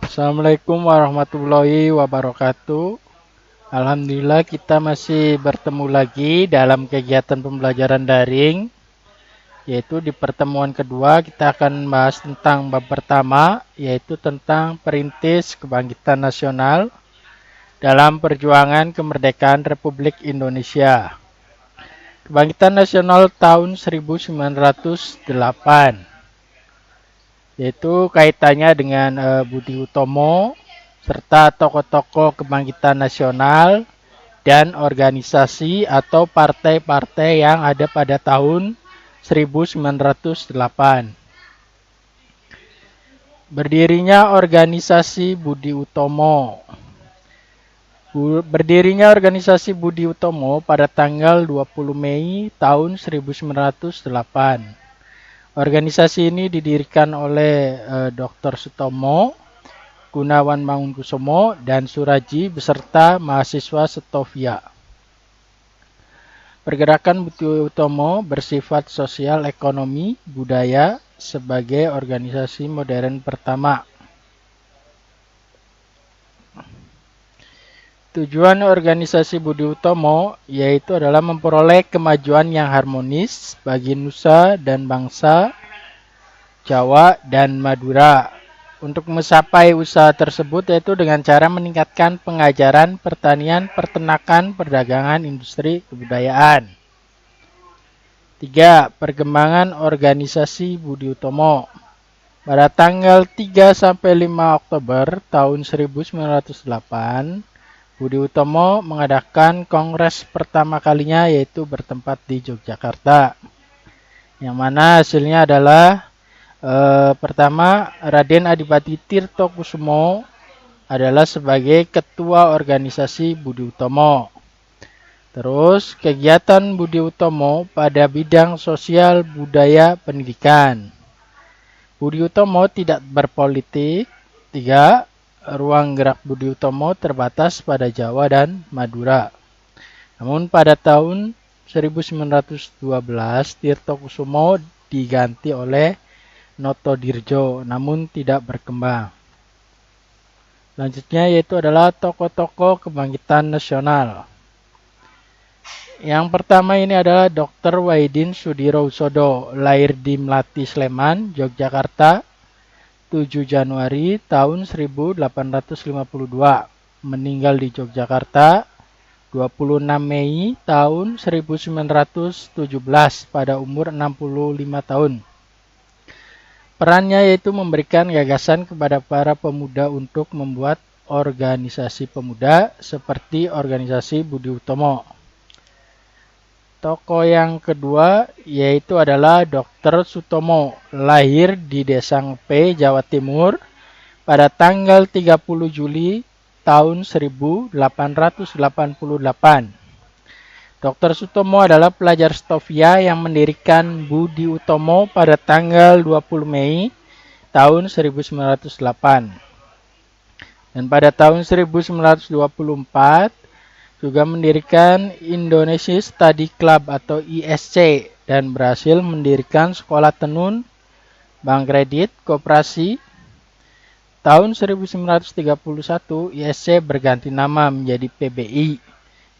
Assalamualaikum warahmatullahi wabarakatuh. Alhamdulillah kita masih bertemu lagi dalam kegiatan pembelajaran daring, yaitu di pertemuan kedua kita akan bahas tentang bab pertama, yaitu tentang perintis kebangkitan nasional dalam perjuangan kemerdekaan Republik Indonesia. Kebangkitan nasional tahun 1908, yaitu kaitannya dengan Budi Utomo serta tokoh-tokoh kebangkitan nasional dan organisasi atau partai-partai yang ada pada tahun 1908. Berdirinya organisasi Budi Utomo. Berdirinya organisasi Budi Utomo pada tanggal 20 Mei tahun 1908. Organisasi ini didirikan oleh Dr. Sutomo, Gunawan Mangunkusumo, dan Suraji beserta mahasiswa Setovia. Pergerakan Budi Utomo bersifat sosial, ekonomi, budaya sebagai organisasi modern pertama. Tujuan organisasi Budi Utomo yaitu adalah memperoleh kemajuan yang harmonis bagi nusa dan bangsa Jawa dan Madura. Untuk mencapai usaha tersebut yaitu dengan cara meningkatkan pengajaran, pertanian, peternakan, perdagangan, industri, kebudayaan. 3. Perkembangan organisasi Budi Utomo. Pada tanggal 3-5 Oktober tahun 1908, Budi Utomo mengadakan kongres pertama kalinya yaitu bertempat di Yogyakarta. Yang mana hasilnya adalah pertama, Raden Adipati Tirtokusumo adalah sebagai ketua organisasi Budi Utomo. Terus, kegiatan Budi Utomo pada bidang sosial, budaya, pendidikan. Budi Utomo tidak berpolitik. 3. Ruang gerak Budi Utomo terbatas pada Jawa dan Madura. Namun pada tahun 1912, Tirtokusumo diganti oleh Notodirjo, namun tidak berkembang. Selanjutnya yaitu adalah tokoh-tokoh kebangkitan nasional. Yang pertama ini adalah Dr. Wahidin Sudirohusodo, lahir di Melati, Sleman, Yogyakarta, 7 Januari tahun 1852. Meninggal di Yogyakarta 26 Mei tahun 1917 pada umur 65 tahun. Perannya yaitu memberikan gagasan kepada para pemuda untuk membuat organisasi pemuda seperti organisasi Budi Utomo. Tokoh yang kedua yaitu adalah Dr. Sutomo, lahir di Desa Ngepe, Jawa Timur pada tanggal 30 Juli tahun 1888. Dr. Sutomo adalah pelajar Setovia yang mendirikan Budi Utomo pada tanggal 20 Mei tahun 1908. Dan pada tahun 1924 juga mendirikan Indonesia Study Club atau ISC dan berhasil mendirikan sekolah tenun, bank kredit, koperasi. Tahun 1931 ISC berganti nama menjadi PBI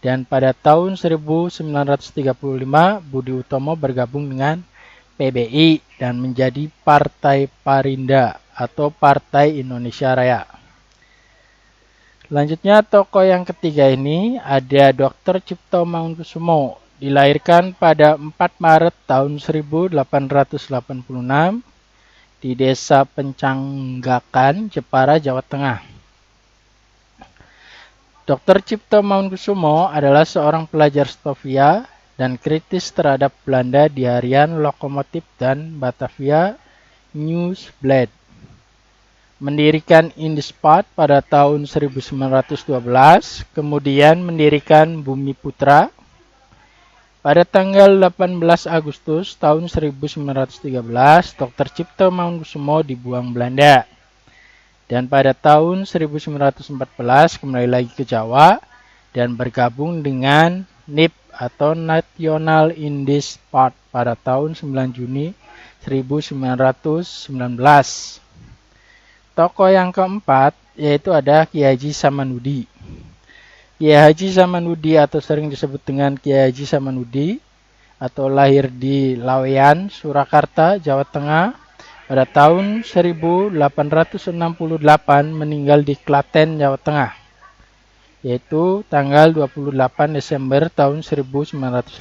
dan pada tahun 1935 Budi Utomo bergabung dengan PBI dan menjadi Partai Parinda atau Partai Indonesia Raya. Selanjutnya tokoh yang ketiga ini ada Dr. Cipto Mangunkusumo, dilahirkan pada 4 Maret tahun 1886 di Desa Pencanggakan, Jepara, Jawa Tengah. Dr. Cipto Mangunkusumo adalah seorang pelajar Setovia dan kritis terhadap Belanda di harian Lokomotif dan Batavia Nieuwsblad. Mendirikan Indispat pada tahun 1912, kemudian mendirikan Bumi Putra. Pada tanggal 18 Agustus tahun 1913, Dr. Cipto Mangunkusumo dibuang Belanda. Dan pada tahun 1914 kembali lagi ke Jawa dan bergabung dengan NIP atau National Indispat pada tahun 9 Juni 1919. tokoh yang keempat yaitu ada Kiai Haji Samanhudi. Kiai Haji Samanhudi atau sering disebut dengan Kiai Haji Samanhudi atau lahir di Laweyan, Surakarta, Jawa Tengah pada tahun 1868, meninggal di Klaten, Jawa Tengah, yaitu tanggal 28 Desember tahun 1956.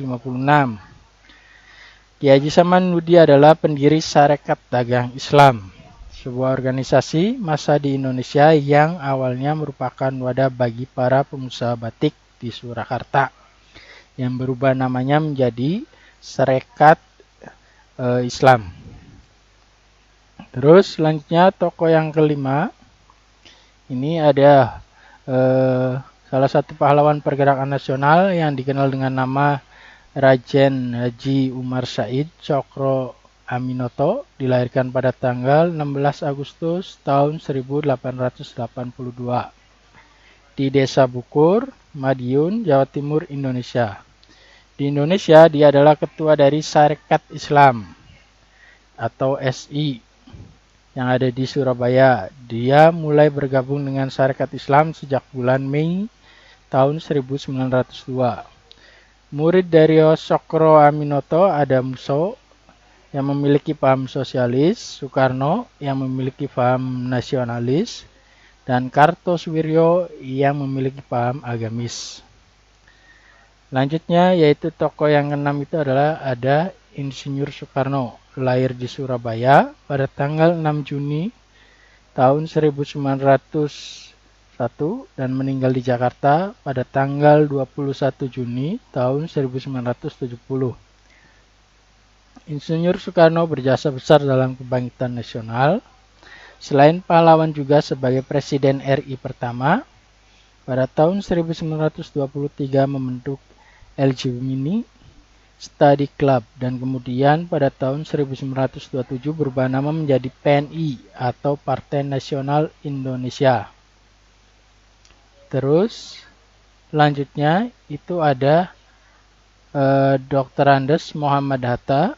Kiai Haji Samanhudi adalah pendiri Sarekat Dagang Islam, sebuah organisasi massa di Indonesia yang awalnya merupakan wadah bagi para pengusaha batik di Surakarta, yang berubah namanya menjadi Sarekat Islam. Terus selanjutnya tokoh yang kelima, ini ada salah satu pahlawan pergerakan nasional yang dikenal dengan nama Raden Haji Umar Said Cokro Aminoto, dilahirkan pada tanggal 16 Agustus tahun 1882 di Desa Bukur, Madiun, Jawa Timur, Indonesia. Di Indonesia, dia adalah ketua dari Sarekat Islam atau SI yang ada di Surabaya. Dia mulai bergabung dengan Sarekat Islam sejak bulan Mei tahun 1902. Murid dari Cokro Aminoto ada Muso yang memiliki paham sosialis, Soekarno yang memiliki paham nasionalis, dan Kartosuwiryo yang memiliki paham agamis. Lanjutnya yaitu tokoh yang keenam itu adalah ada Insinyur Soekarno, lahir di Surabaya pada tanggal 6 Juni tahun 1901 dan meninggal di Jakarta pada tanggal 21 Juni tahun 1970. Insinyur Soekarno berjasa besar dalam kebangkitan nasional. Selain pahlawan juga sebagai Presiden RI pertama, pada tahun 1923 membentuk LJ Mini Study Club dan kemudian pada tahun 1927 berubah nama menjadi PNI atau Partai Nasional Indonesia. Terus selanjutnya itu ada Dr. Andes Muhammad Hatta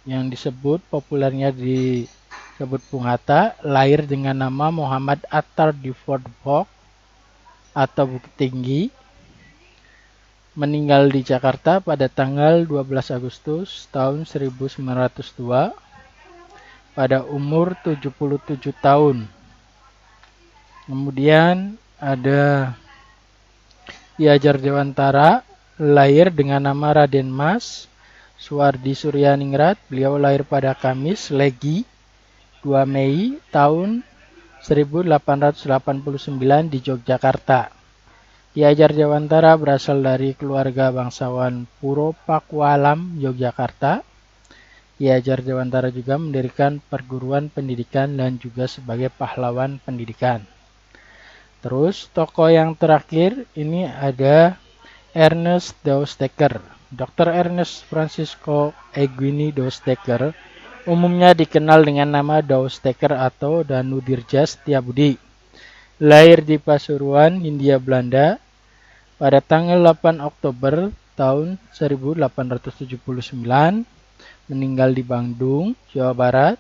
yang disebut populernya disebut Bung Hatta, lahir dengan nama Muhammad Attar di Fort Bok atau Bukit Tinggi, meninggal di Jakarta pada tanggal 12 Agustus tahun 1902 pada umur 77 tahun. Kemudian ada Ki Hajar Dewantara, lahir dengan nama Raden Mas Suwardi Suryaningrat. Beliau lahir pada Kamis Legi 2 Mei tahun 1889 di Yogyakarta. Ki Hajar Dewantara berasal dari keluarga bangsawan Puro Pakualam, Yogyakarta. Ki Hajar Dewantara juga mendirikan perguruan pendidikan dan juga sebagai pahlawan pendidikan. Terus tokoh yang terakhir ini ada Ernest Dowsteker. Dr. Ernest Francisco Egwini Dowsteker umumnya dikenal dengan nama Dowsteker atau Danudirja Setiabudi. Lahir di Pasuruan, Hindia Belanda pada tanggal 8 Oktober tahun 1879, meninggal di Bandung, Jawa Barat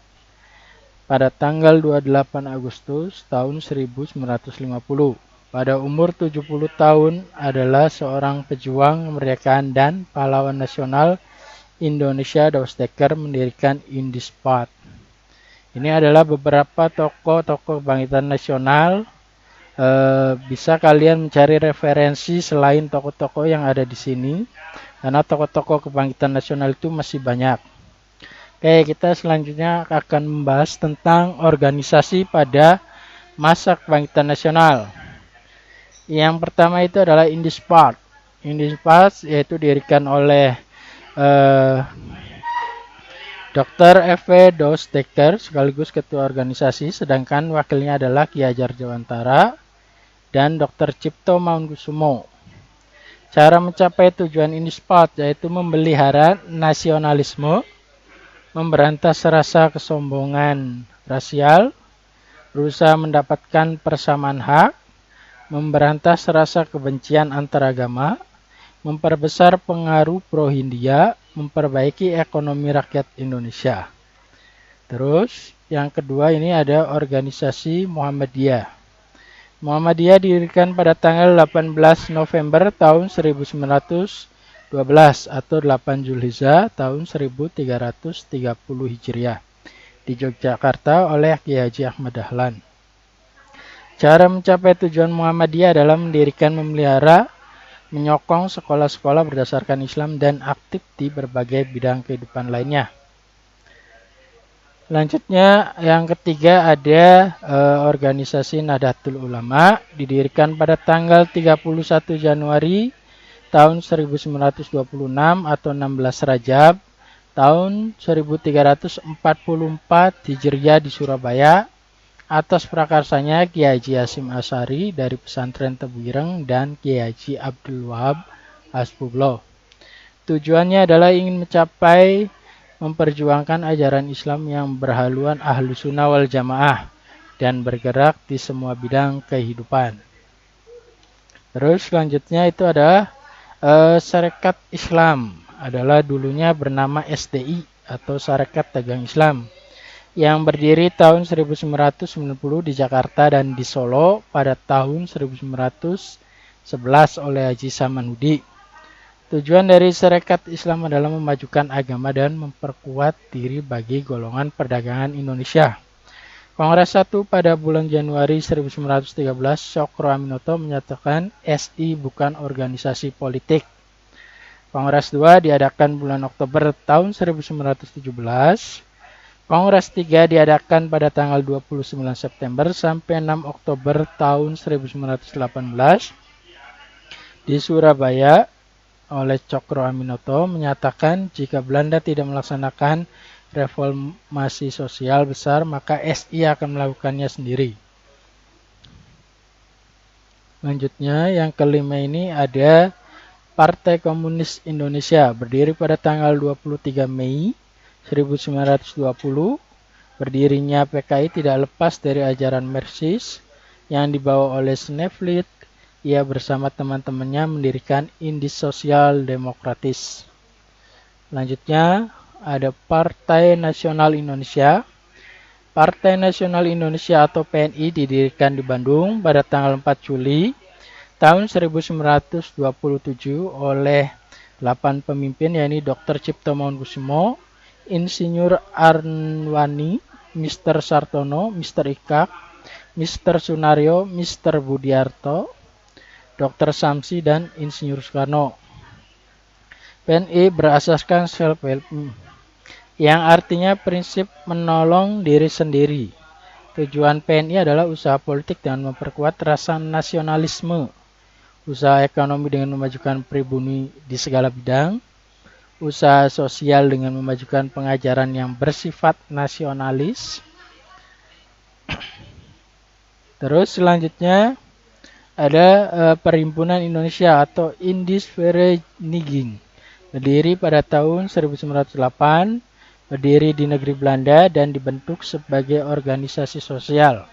pada tanggal 28 Agustus tahun 1950. Pada umur 70 tahun adalah seorang pejuang kemerdekaan dan pahlawan nasional Indonesia. Dowsteker mendirikan Indisport. Ini adalah beberapa tokoh-tokoh kebangkitan nasional. Bisa kalian mencari referensi selain tokoh-tokoh yang ada di sini, karena tokoh-tokoh kebangkitan nasional itu masih banyak. Oke, kita selanjutnya akan membahas tentang organisasi pada masa kebangkitan nasional. Yang pertama itu adalah Indisport. Indisport yaitu didirikan oleh Dr. F.W. Dowsteker sekaligus ketua organisasi, sedangkan wakilnya adalah Ki Hajar Dewantara dan Dr. Cipto Mangunkusumo. Cara mencapai tujuan Indisport yaitu memelihara nasionalisme, memberantas rasa kesombongan rasial, berusaha mendapatkan persamaan hak, memberantas rasa kebencian antaragama, memperbesar pengaruh pro-Hindia, memperbaiki ekonomi rakyat Indonesia. Terus Yang kedua ini ada organisasi Muhammadiyah. Muhammadiyah didirikan pada tanggal 18 November tahun 1912 atau 8 Zulhijjah tahun 1330 Hijriah di Yogyakarta oleh Kiai Haji Ahmad Dahlan. Cara mencapai tujuan Muhammadiyah adalah mendirikan, memelihara, menyokong sekolah-sekolah berdasarkan Islam dan aktif di berbagai bidang kehidupan lainnya. Selanjutnya yang ketiga ada organisasi Nahdlatul Ulama, didirikan pada tanggal 31 Januari tahun 1926 atau 16 Rajab tahun 1344 Hijriah di Surabaya atas prakarsanya Kiai Haji Hasyim Asy'ari dari pesantren Tebu Ireng dan Kiai Haji Abdul Wahab Hasbullah. Tujuannya adalah ingin memperjuangkan ajaran Islam yang berhaluan Ahlus Sunnah wal Jamaah dan bergerak di semua bidang kehidupan. Terus selanjutnya itu ada Sarekat Islam, adalah dulunya bernama SDI atau Sarekat Dagang Islam, yang berdiri tahun 1990 di Jakarta dan di Solo pada tahun 1911 oleh Haji Samanhudi. Tujuan dari Sarekat Islam adalah memajukan agama dan memperkuat diri bagi golongan perdagangan Indonesia. Kongres 1 pada bulan Januari 1913, Cokro Aminoto menyatakan SI bukan organisasi politik. Kongres 2 diadakan bulan Oktober tahun 1917. Kongres 3 diadakan pada tanggal 29 September sampai 6 Oktober tahun 1918 di Surabaya oleh Cokro Aminoto menyatakan jika Belanda tidak melaksanakan reformasi sosial besar, maka SI akan melakukannya sendiri. Selanjutnya, yang kelima ini ada Partai Komunis Indonesia, berdiri pada tanggal 23 Mei 1920. Berdirinya PKI tidak lepas dari ajaran Marxis yang dibawa oleh Sneflit. Ia bersama teman-temannya mendirikan Indis Sosial Demokratis. Selanjutnya ada Partai Nasional Indonesia. Partai Nasional Indonesia atau PNI didirikan di Bandung pada tanggal 4 Juli tahun 1927 oleh 8 pemimpin, yaitu Dr. Cipto Mangunkusumo, Insinyur Arwani, Mr. Sartono, Mr. Ikak, Mr. Sunario, Mr. Budiarto, Dr. Samsi, dan Insinyur Soekarno. PNI berasaskan self-help, yang artinya prinsip menolong diri sendiri. Tujuan PNI adalah usaha politik dengan memperkuat rasa nasionalisme, usaha ekonomi dengan memajukan pribumi di segala bidang, usaha sosial dengan memajukan pengajaran yang bersifat nasionalis. Terus selanjutnya ada Perhimpunan Indonesia atau Indis Vereniging, berdiri pada tahun 1908, berdiri di negeri Belanda dan dibentuk sebagai organisasi sosial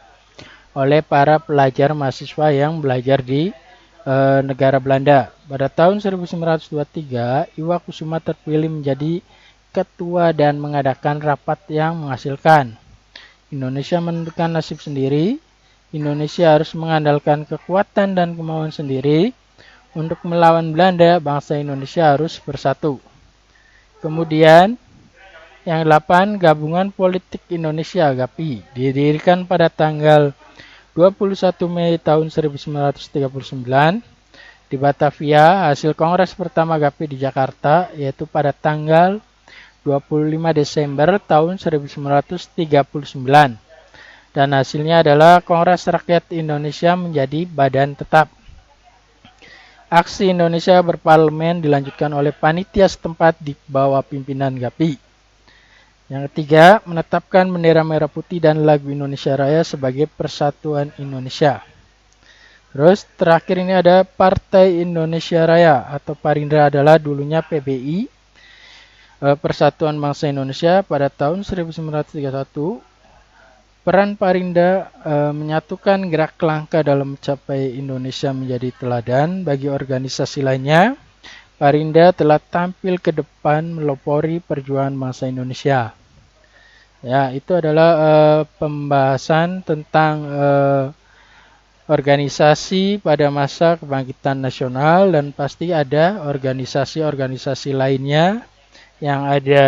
oleh para pelajar mahasiswa yang belajar di negara Belanda. Pada tahun 1923, Iwa Kusuma terpilih menjadi ketua dan mengadakan rapat yang menghasilkan Indonesia menentukan nasib sendiri. Indonesia harus mengandalkan kekuatan dan kemauan sendiri. Untuk melawan Belanda, bangsa Indonesia harus bersatu. Kemudian, yang 8, Gabungan Politik Indonesia (GAPI), didirikan pada tanggal 21 Mei tahun 1939 di Batavia. Hasil kongres pertama GAPI di Jakarta, yaitu pada tanggal 25 Desember tahun 1939. Dan hasilnya adalah Kongres Rakyat Indonesia menjadi badan tetap. Aksi Indonesia berparlemen dilanjutkan oleh panitia setempat di bawah pimpinan GAPI. Yang ketiga, menetapkan bendera merah putih dan lagu Indonesia Raya sebagai Persatuan Indonesia. Terus terakhir ini ada Partai Indonesia Raya atau Parindra, adalah dulunya PBI, Persatuan Bangsa Indonesia, pada tahun 1931. Peran Parindra menyatukan gerak langkah dalam mencapai Indonesia menjadi teladan bagi organisasi lainnya. Parindra telah tampil ke depan melopori perjuangan bangsa Indonesia. Ya, itu adalah pembahasan tentang organisasi pada masa kebangkitan nasional, dan pasti ada organisasi-organisasi lainnya yang ada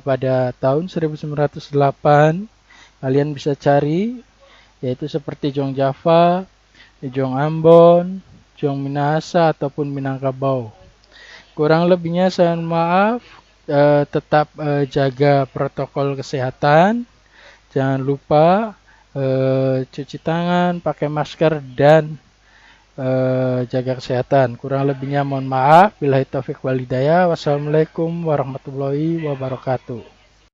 pada tahun 1908. Kalian bisa cari, yaitu seperti Jong Java, Jong Ambon, Jong Minahasa ataupun Minangkabau. Kurang lebihnya saya mohon maaf. Tetap jaga protokol kesehatan. Jangan lupa cuci tangan, pakai masker, dan jaga kesehatan. Kurang lebihnya mohon maaf. Billahi taufik wal hidayah. Wassalamualaikum warahmatullahi wabarakatuh.